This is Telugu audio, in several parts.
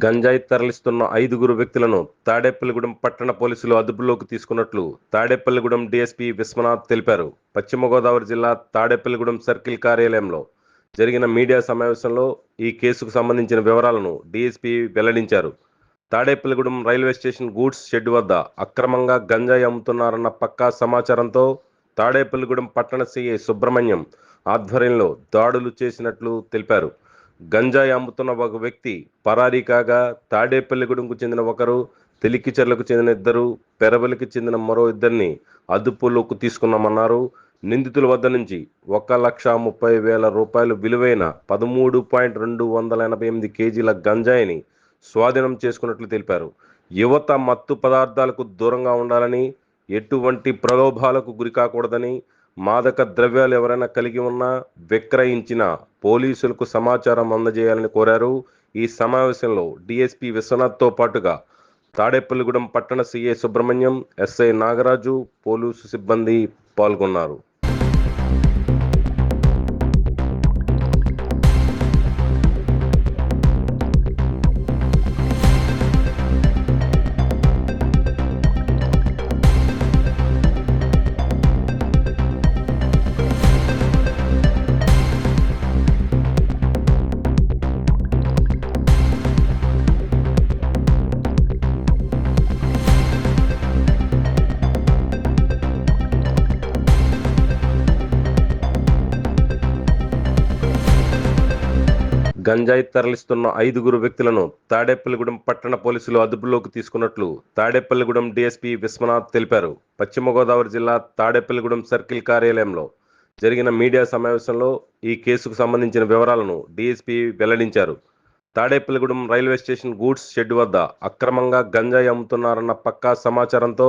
గంజాయి తరలిస్తున్న 5 వ్యక్తులను తాడేపల్లిగూడెం పట్టణ పోలీసులు అదుపులోకి తీసుకున్నట్లు తాడేపల్లిగూడెం డీఎస్పీ విశ్వనాథ్ తెలిపారు. పశ్చిమ గోదావరి జిల్లా తాడేపల్లిగూడెం సర్కిల్ కార్యాలయంలో జరిగిన మీడియా సమావేశంలో ఈ కేసుకు సంబంధించిన వివరాలను డీఎస్పీ వెల్లడించారు. Tadepalligudem railway station goods shed వద్ద అక్రమంగా గంజాయి అమ్ముతున్నారన్న పక్కా సమాచారంతో తాడేపల్లిగూడెం పట్టణ సీఐ సుబ్రహ్మణ్యం ఆధ్వర్యంలో దాడులు చేసినట్లు తెలిపారు. గంజాయి అమ్ముతున్న ఒక వ్యక్తి పరారీ కాగా తాడేపల్లిగూడెంకు చెందిన ఒకరు, తెలికిచెర్లకు చెందిన 2, పెరవలికి చెందిన మరో 2ని అదుపులోకి తీసుకున్నామన్నారు. నిందితుల వద్ద నుంచి 1,30,000 రూపాయలు విలువైన 13.288 కేజీల గంజాయిని స్వాధీనం చేసుకున్నట్లు తెలిపారు. యువత మత్తు పదార్థాలకు దూరంగా ఉండాలని, ఎటువంటి ప్రలోభాలకు గురికాకూడదని, మాదక ద్రవ్యాలు ఎవరైనా కలిగి ఉన్నా విక్రయించినా పోలీసులకు సమాచారం అందజేయాలని కోరారు. ఈ సమావేశంలో డీఎస్పీ విశ్వనాథ్తో పాటుగా తాడేపల్లిగూడెం పట్టణ CI Subrahmanyam, SI Nagaraju, police సిబ్బంది పాల్గొన్నారు. గంజాయి తరలిస్తున్న 5 వ్యక్తులను తాడేపల్లిగూడెం పట్టణ పోలీసులు అదుపులోకి తీసుకున్నట్లు తాడేపల్లిగూడెం డీఎస్పీ విశ్వనాథ్ తెలిపారు. పశ్చిమ గోదావరి జిల్లా తాడేపల్లిగూడెం సర్కిల్ కార్యాలయంలో జరిగిన మీడియా సమావేశంలో ఈ కేసుకు సంబంధించిన వివరాలను డీఎస్పీ వెల్లడించారు. Tadepalligudem railway station goods shed వద్ద అక్రమంగా గంజాయి అమ్ముతున్నారన్న పక్కా సమాచారంతో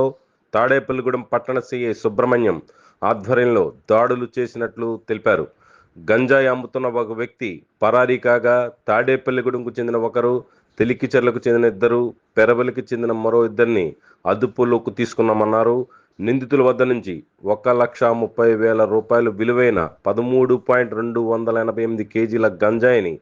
తాడేపల్లిగూడెం పట్టణ సీఐ సుబ్రహ్మణ్యం ఆధ్వర్యంలో దాడులు చేసినట్లు తెలిపారు. గంజాయి అమ్ముతున్న ఒక వ్యక్తి పరారీ కాగా తాడేపల్లిగూడెంకు చెందిన ఒకరు, తెలికిచెర్లకు చెందిన 2, పెరవలికి చెందిన మరో 2ని అదుపులోకి తీసుకున్నామన్నారు. నిందితుల వద్ద నుంచి 1,30,000 రూపాయలు విలువైన 13.288 కేజీల గంజాయిని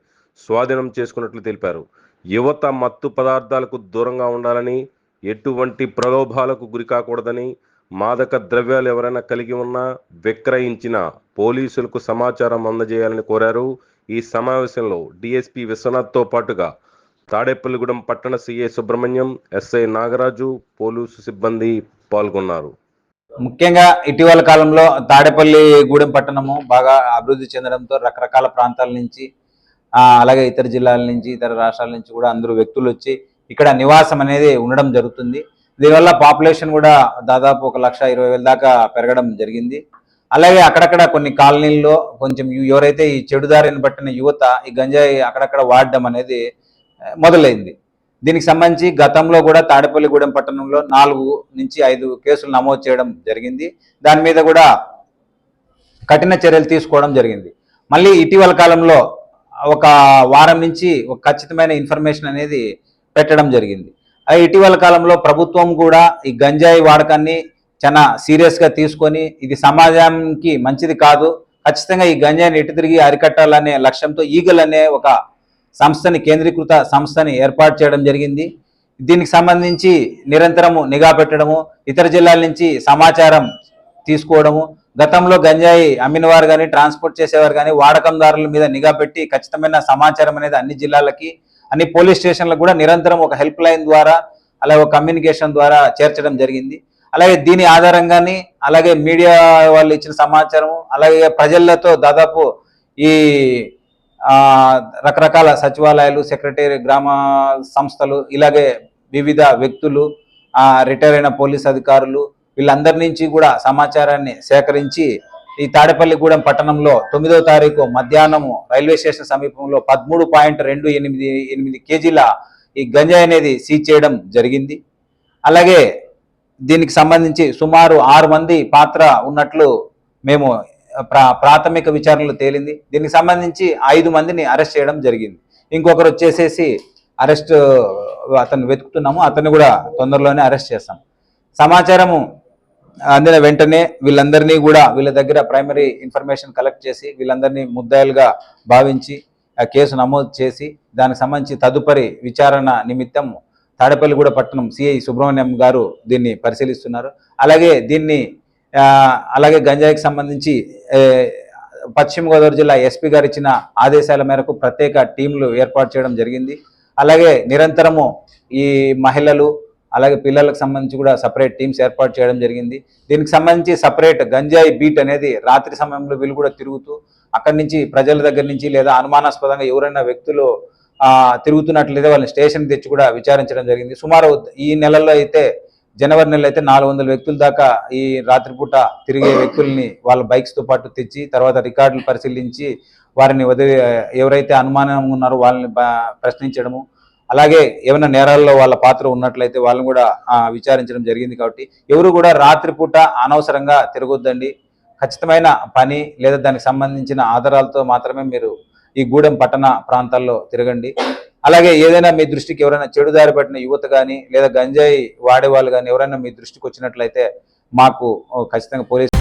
స్వాధీనం చేసుకున్నట్లు తెలిపారు. యువత మత్తు పదార్థాలకు దూరంగా ఉండాలని, ఎటువంటి ప్రలోభాలకు గురికాకూడదని, మాదక ద్రవ్యాలు ఎవరైనా కలిగి ఉన్నా విక్రయించినా పోలీసులకు సమాచారం అందజేయాలని కోరారు. ఈ సమావేశంలో డీఎస్పీ విశ్వనాథ్తో పాటుగా తాడేపల్లిగూడెం పట్టణ CI Subrahmanyam, SI Nagaraju, police సిబ్బంది పాల్గొన్నారు. ముఖ్యంగా ఇటీవల కాలంలో తాడేపల్లిగూడెం పట్టణము బాగా అభివృద్ధి చెందడంతో రకరకాల ప్రాంతాల నుంచి అలాగే ఇతర జిల్లాల నుంచి, ఇతర రాష్ట్రాల నుంచి కూడా అందరూ వ్యక్తులు వచ్చి ఇక్కడ నివాసం అనేది ఉండడం జరుగుతుంది. దీనివల్ల పాపులేషన్ కూడా దాదాపు 1,20,000 దాకా పెరగడం జరిగింది. అలాగే అక్కడక్కడ కొన్ని కాలనీల్లో కొంచెం ఎవరైతే ఈ చెడుదారిని పట్టిన యువత ఈ గంజాయి అక్కడక్కడ వాడడం అనేది మొదలైంది. దీనికి సంబంధించి గతంలో కూడా తాడేపల్లిగూడెం పట్టణంలో 4 నుంచి 5 కేసులు నమోదు చేయడం జరిగింది. దాని మీద కూడా కఠిన చర్యలు తీసుకోవడం జరిగింది. మళ్ళీ ఇటీవల కాలంలో ఒక వారం నుంచి ఒక ఖచ్చితమైన ఇన్ఫర్మేషన్ అనేది పెట్టడం జరిగింది. ఇటీవల కాలంలో ప్రభుత్వం కూడా ఈ గంజాయి వాడకాన్ని చాలా సీరియస్గా తీసుకొని ఇది సమాజానికి మంచిది కాదు, ఖచ్చితంగా ఈ గంజాయిని ఎటు తిరిగి అరికట్టాలనే లక్ష్యంతో ఈగల్ అనే ఒక సంస్థని, కేంద్రీకృత సంస్థని ఏర్పాటు చేయడం జరిగింది. దీనికి సంబంధించి నిరంతరము నిఘా పెట్టడము, ఇతర జిల్లాల నుంచి సమాచారం తీసుకోవడము, గతంలో గంజాయి అమ్మిన వారు కానీ, ట్రాన్స్పోర్ట్ చేసేవారు కానీ, వాడకందారుల మీద నిఘా పెట్టి ఖచ్చితమైన సమాచారం అనేది అన్ని జిల్లాలకి, అన్ని పోలీస్ స్టేషన్లకు కూడా నిరంతరం ఒక హెల్ప్ లైన్ ద్వారా, అలాగే ఒక కమ్యూనికేషన్ ద్వారా చేర్చడం జరిగింది. అలాగే దీని ఆధారంగానే అలాగే మీడియా వాళ్ళు ఇచ్చిన సమాచారం, అలాగే ప్రజలతో దాదాపు ఈ రకరకాల సచివాలయాలు, సెక్రటరీ, గ్రామ సంస్థలు, ఇలాగే వివిధ వ్యక్తులు, రిటైర్ అయిన పోలీస్ అధికారులు, వీళ్ళందరి నుంచి కూడా సమాచారాన్ని సేకరించి ఈ తాడేపల్లిగూడెం పట్టణంలో 9వ తారీఖు మధ్యాహ్నము రైల్వే స్టేషన్ సమీపంలో 13.288 కేజీల ఈ గంజాయి అనేది సీజ్ చేయడం జరిగింది. అలాగే దీనికి సంబంధించి సుమారు 6 మంది పాత్ర ఉన్నట్లు మేము ప్రాథమిక విచారణలో తేలింది. దీనికి సంబంధించి 5 మందిని అరెస్ట్ చేయడం జరిగింది. ఇంకొకరు వచ్చేసేసి అతను వెతుకుతున్నాము, అతన్ని కూడా తొందరలోనే అరెస్ట్ చేస్తాం. సమాచారము అందిన వెంటనే వీళ్ళందరినీ కూడా వీళ్ళ దగ్గర ప్రైమరీ ఇన్ఫర్మేషన్ కలెక్ట్ చేసి వీళ్ళందరినీ ముద్దాయిలుగా భావించి కేసు నమోదు చేసి దానికి సంబంధించి తదుపరి విచారణ నిమిత్తం తాడేపల్లిగూడ పట్టణం సిఐ సుబ్రహ్మణ్యం గారు దీన్ని పరిశీలిస్తున్నారు. అలాగే గంజాయికి సంబంధించి పశ్చిమ గోదావరి జిల్లా ఎస్పీ గారు ఇచ్చిన ఆదేశాల మేరకు ప్రత్యేక టీంలు ఏర్పాటు చేయడం జరిగింది. అలాగే నిరంతరము ఈ మహిళలు అలాగే పిల్లలకు సంబంధించి కూడా సపరేట్ టీమ్స్ ఏర్పాటు చేయడం జరిగింది. దీనికి సంబంధించి సపరేట్ గంజాయి బీట్ అనేది రాత్రి సమయంలో వీళ్ళు కూడా తిరుగుతూ అక్కడి నుంచి ప్రజల దగ్గర నుంచి లేదా అనుమానాస్పదంగా ఎవరైనా వ్యక్తులు తిరుగుతున్నట్లయితే వాళ్ళని స్టేషన్ తెచ్చి కూడా విచారించడం జరిగింది. సుమారు ఈ నెలలో అయితే జనవరి నెలలో అయితే 400 వ్యక్తుల దాకా ఈ రాత్రిపూట తిరిగే వ్యక్తుల్ని వాళ్ళ బైక్స్తో పాటు తెచ్చి తర్వాత రికార్డులు పరిశీలించి వారిని ఎవరైతే అనుమానం ఉన్నారో వాళ్ళని ప్రశ్నించడము, అలాగే ఏమైనా నేరాల్లో వాళ్ళ పాత్ర ఉన్నట్లయితే వాళ్ళని కూడా విచారించడం జరిగింది. కాబట్టి ఎవరు కూడా రాత్రిపూట అనవసరంగా తిరగొద్దండి. ఖచ్చితమైన పని లేదా దానికి సంబంధించిన ఆధారాలతో మాత్రమే మీరు ఈ గూడెం పట్టణ ప్రాంతాల్లో తిరగండి. అలాగే ఏదైనా మీ దృష్టికి ఎవరైనా చెడుదారి పట్టిన యువత కానీ లేదా గంజాయి వాడే వాళ్ళు కానీ ఎవరైనా మీ దృష్టికి వచ్చినట్లయితే మాకు ఖచ్చితంగా పోలీసు